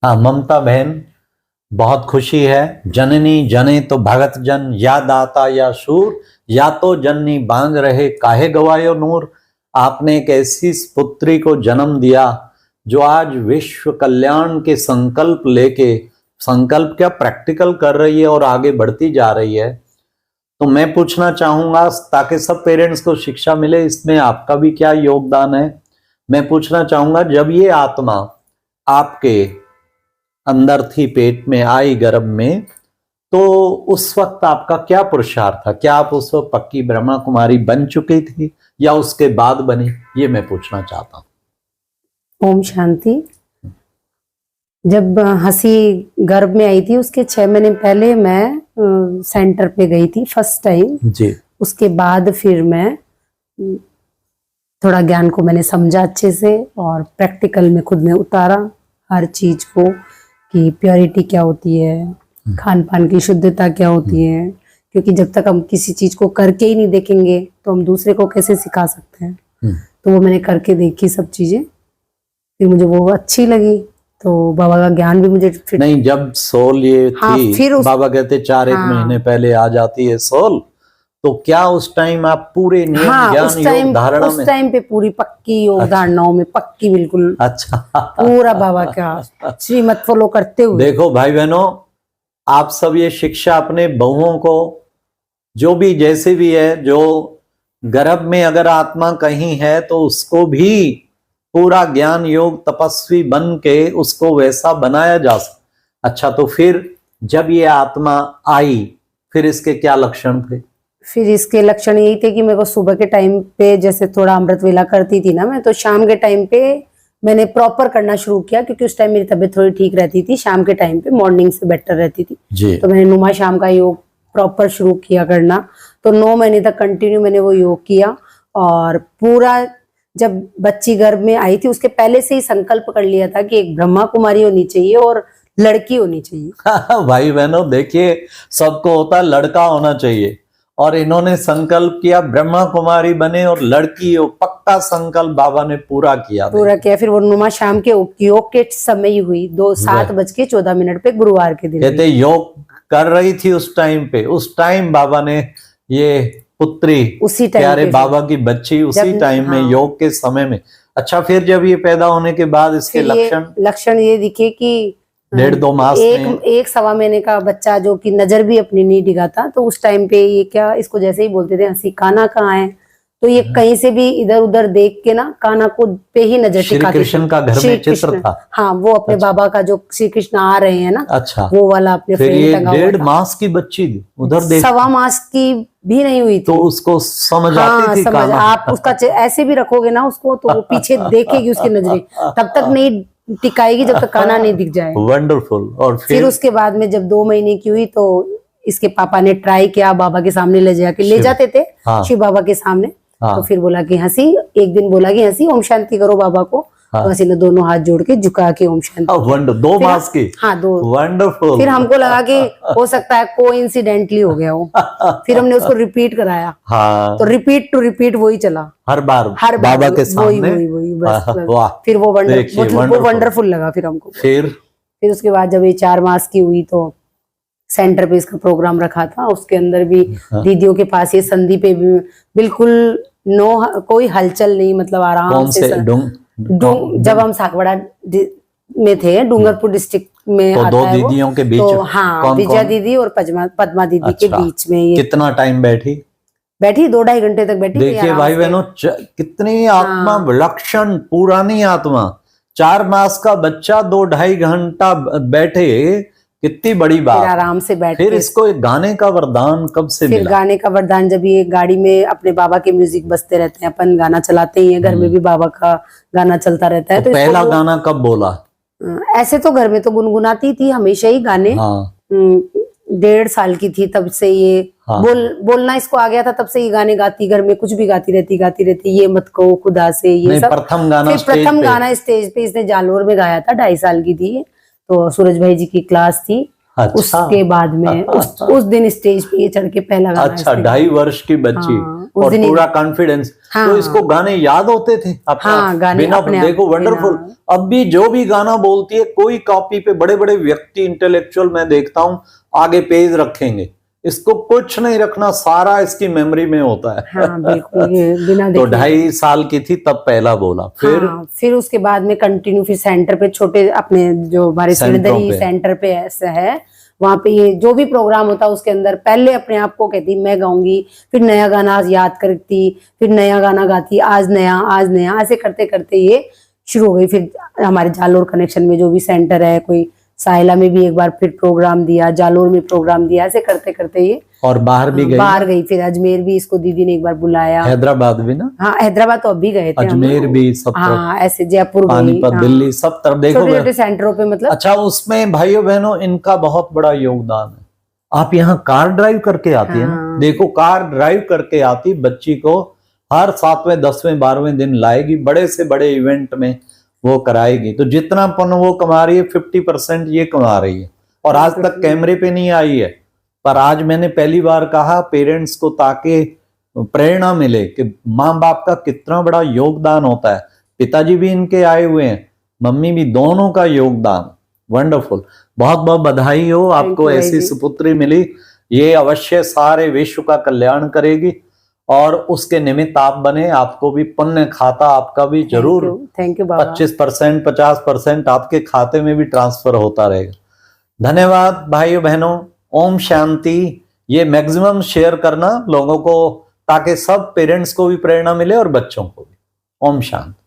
हाँ ममता बहन, बहुत खुशी है। जननी जने तो भगत जन, या दाता या शूर, या तो जननी बांध रहे काहे गवायो नूर। आपने एक ऐसी पुत्री को जन्म दिया जो आज विश्व कल्याण के संकल्प लेके, संकल्प क्या प्रैक्टिकल कर रही है और आगे बढ़ती जा रही है। तो मैं पूछना चाहूंगा, ताकि सब पेरेंट्स को शिक्षा मिले, इसमें आपका भी क्या योगदान है। मैं पूछना चाहूंगा, जब ये आत्मा आपके अंदर थी, पेट में आई, गर्भ में, तो उस वक्त आपका क्या पुरुषार्थ था? क्या आप उस वक्त पक्की ब्रह्मा कुमारी बन चुकी थी या उसके बाद बनी? ये मैं पूछना चाहता हूँ। ओम शांति। जब हंसी गर्भ में आई थी उसके 6 महीने पहले मैं सेंटर पे गई थी फर्स्ट टाइम जी। उसके बाद फिर मैं थोड़ा ज्ञान को मैंने समझा अच्छे से और प्रैक्टिकल में खुद में उतारा हर चीज को कि प्योरिटी क्या होती है, खान पान की शुद्धता क्या होती है, क्योंकि जब तक हम किसी चीज को करके ही नहीं देखेंगे तो हम दूसरे को कैसे सिखा सकते हैं। तो वो मैंने करके देखी सब चीजें, फिर मुझे वो अच्छी लगी, तो बाबा का ज्ञान भी मुझे फिर नहीं, जब सोल ये हाँ, थी, फिर बाबा कहते 4 हाँ, महीने पहले आ जाती है सोल, तो क्या उस टाइम आप पूरे नियम हाँ, ज्ञान योग धारणा में? उस टाइम पे पूरी पक्की योग धारणाओं में पक्की बिल्कुल। अच्छा। पूरा बाबा का श्रीमत फॉलो करते हुए। देखो भाई बहनों, आप सब ये शिक्षा अपने बहुओं को, जो भी जैसे भी है, जो गर्भ में अगर आत्मा कहीं है तो उसको भी पूरा ज्ञान योग तपस्वी बन के उसको वैसा बनाया जा सकता। अच्छा, तो फिर जब ये आत्मा आई, फिर इसके क्या लक्षण थे? फिर इसके लक्षण यही थे कि मेरे को सुबह के टाइम पे जैसे थोड़ा अमृत वेला करती थी ना मैं, तो शाम के टाइम पे मैंने प्रॉपर करना शुरू किया, क्योंकि उस टाइम मेरी तबीयत थोड़ी ठीक रहती थी, शाम के टाइम पे मॉर्निंग से बेटर रहती थी जी। तो मैंने नुमा शाम का योग प्रॉपर शुरू किया करना। तो 9 महीने तक कंटिन्यू मैंने वो योग किया, और पूरा जब बच्ची गर्भ में आई थी उसके पहले से ही संकल्प कर लिया था कि एक ब्रह्मा कुमारी होनी चाहिए और लड़की होनी चाहिए। भाई बहनों देखिए, सबको होता है लड़का होना चाहिए, और इन्होंने संकल्प किया ब्रह्मा कुमारी बने और लड़की हो। पक्का संकल्प बाबा ने पूरा किया। फिर वो नुमा शाम के योग के समय ही हुई 7:14 पे गुरुवार के दिन। कहते योग कर रही थी उस टाइम पे, उस टाइम बाबा ने ये पुत्री, उसी टाइम प्यारे बाबा की बच्ची उसी टाइम में, योग के समय में। अच्छा, फिर जब ये पैदा होने के बाद इसके लक्षण ये दिखे कि 1.5-2 मास एक 1.25 महीने का बच्चा जो कि नजर भी अपनी नहीं दिखाता, तो उस टाइम पे ये क्या, इसको जैसे ही बोलते थे हंसी, कान्हा कहाँ है, तो ये कहीं से भी इधर उधर देख के ना कान्हा को पे ही नजर टिकाती। श्री कृष्ण का घर में चित्र था। हाँ, वो अपने बाबा का जो श्री कृष्ण आ रहे हैं ना, अच्छा, वो वाला अपने फ्रेम टंगा हुआ था। 1.5 मास की बच्ची उधर देख, 1.25 मास की भी नहीं हुई थी, तो उसको समझ आती थी। समझ, आप उसका ऐसे भी रखोगे ना उसको तो वो पीछे देखेगी, उसकी नजरें तब तक नहीं टिकाएगी जब तक कान्हा नहीं दिख जाए। वंडरफुल। और फिर उसके बाद में जब 2 महीने की हुई तो इसके पापा ने ट्राई किया, बाबा के सामने ले जाते थे शिव बाबा के सामने। तो फिर बोला कि हंसी, एक दिन बोला कि हंसी ओम शांति करो बाबा को। तो हंसी ने दोनों हाथ जोड़ के झुका के ओम शांति। 2 मास की। हाँ, 2। वंडरफुल। फिर हमको लगा कि हो सकता है कोइंसिडेंटली हो गया हो। फिर हमने उसको रिपीट कराया। हाँ। तो रिपीट टू रिपीट वही चला हर बार बाबा के सामने। वही बस। फिर वो वंडरफुल लगा फिर हमको। फिर उसके बाद जब ये 4 मास की हुई तो सेंटर पे इसका प्रोग्राम रखा था, उसके अंदर भी दीदियों के पास ये संधि पे भी बिल्कुल कोई हलचल नहीं, मतलब आराम से। जब हम साकवाड़ा में थे, डूंगरपुर डिस्ट्रिक्ट में तो आता 2 है दीदियों के बीच। तो हाँ, विजया दीदी और पद्मा दीदी के बीच में ये। कितना टाइम बैठी? 2-2.5 घंटे तक बैठी। देखिए भाई बहनों, कितनी आत्मा विलक्षण, पुरानी आत्मा। 4 मास का बच्चा 2-2.5 घंटा बैठे, कितनी बड़ी बात। आराम से बैठ। फिर इसको एक गाने का वरदान कब से मिला? फिर गाने का वरदान जब ये गाड़ी में अपने बाबा के म्यूजिक बजते रहते हैं, अपन गाना चलाते ही हैं, घर में भी बाबा का गाना चलता रहता है। तो पहला गाना कब बोला? ऐसे तो घर में तो गुनगुनाती थी हमेशा ही गाने। 1.5 साल की थी तब से ये बोलना इसको आ गया था, तब से ये गाने गाती, घर में कुछ भी गाती रहती। ये मत कहो खुदा से, ये सब। प्रथम गाना स्टेज पे इसने जालोर में गाया था, 2.5 साल की थी। तो सूरज भाई जी की क्लास थी, अच्छा उसके बाद में उस दिन स्टेज पे ये चढ़ के पहला गाना अच्छा, इसने 2.5 वर्ष की बच्ची हाँ, उस और दिन ही- पूरा कॉन्फिडेंस। हाँ, तो इसको गाने याद होते थे अपने हाँ, गाने बिना, अपने आप देखो वंडरफुल। बिना- अब भी जो भी गाना बोलती है, कोई कॉपी पे बड़े बड़े व्यक्ति इंटेलेक्चुअल मैं देखता हूँ आगे पेज रखेंगे, इसको कुछ नहीं रखना, सारा इसकी मेमोरी में होता है। हाँ बिल्कुल, ये बिना तो देखे 2.5 साल की थी तब पहला बोला, फिर उसके बाद में कंटिन्यू फिर सेंटर पे छोटे अपने जो हमारे सेंटरों सिरदरी पे। सेंटर पे ऐसा है, वहां पे ये जो भी प्रोग्राम होता उसके अंदर पहले अपने आप को कहती मैं गाऊंगी, फिर नया गाना याद करती, फिर नया गाना गाती, आज नया, ऐसे करते करते ये शुरू हो गई। फिर हमारे जालोर कनेक्शन में जो भी सेंटर है, कोई साहिला में भी एक बार फिर प्रोग्राम दिया, जालोर में प्रोग्राम दिया, ऐसे करते करते ये और बाहर भी गई, बाहर गई। फिर अजमेर भी इसको दीदी ने एक बार बुलाया, हैदराबाद भी ना, हाँ हैदराबाद तो अभी गए थे हम। अजमेर भी, सब तरफ, हाँ ऐसे जयपुर गई, पानीपत, हाँ, दिल्ली, सब तरफ देखो। छोटे छोटे सेंटरों पे मतलब। अच्छा, उसमें भाइयों बहनों इनका बहुत बड़ा योगदान है। आप यहाँ कार ड्राइव करके आती है ना, हाँ। देखो कार ड्राइव करके आती बच्ची को हर 7वें 10वें 12वें दिन लाएगी, बड़े से बड़े इवेंट में वो कराएगी। तो जितना पन वो कमा रही है 50% ये कमा रही है, और आज तक कैमरे पे नहीं आई है। पर आज मैंने पहली बार कहा पेरेंट्स को, ताकि प्रेरणा मिले कि माँ बाप का कितना बड़ा योगदान होता है। पिताजी भी इनके आए हुए हैं, मम्मी भी, दोनों का योगदान वंडरफुल। बहुत बहुत बधाई हो आपको, ऐसी सुपुत्री मिली। ये अवश्य सारे विश्व का कल्याण करेगी और उसके निमित्त आप बने, आपको भी पुण्य खाता आपका भी जरूर थैंक यू बाबा। 25% 50% आपके खाते में भी ट्रांसफर होता रहेगा। धन्यवाद भाइयों बहनों, ओम शांति। ये मैक्सिमम शेयर करना लोगों को, ताकि सब पेरेंट्स को भी प्रेरणा मिले और बच्चों को भी। ओम शांति।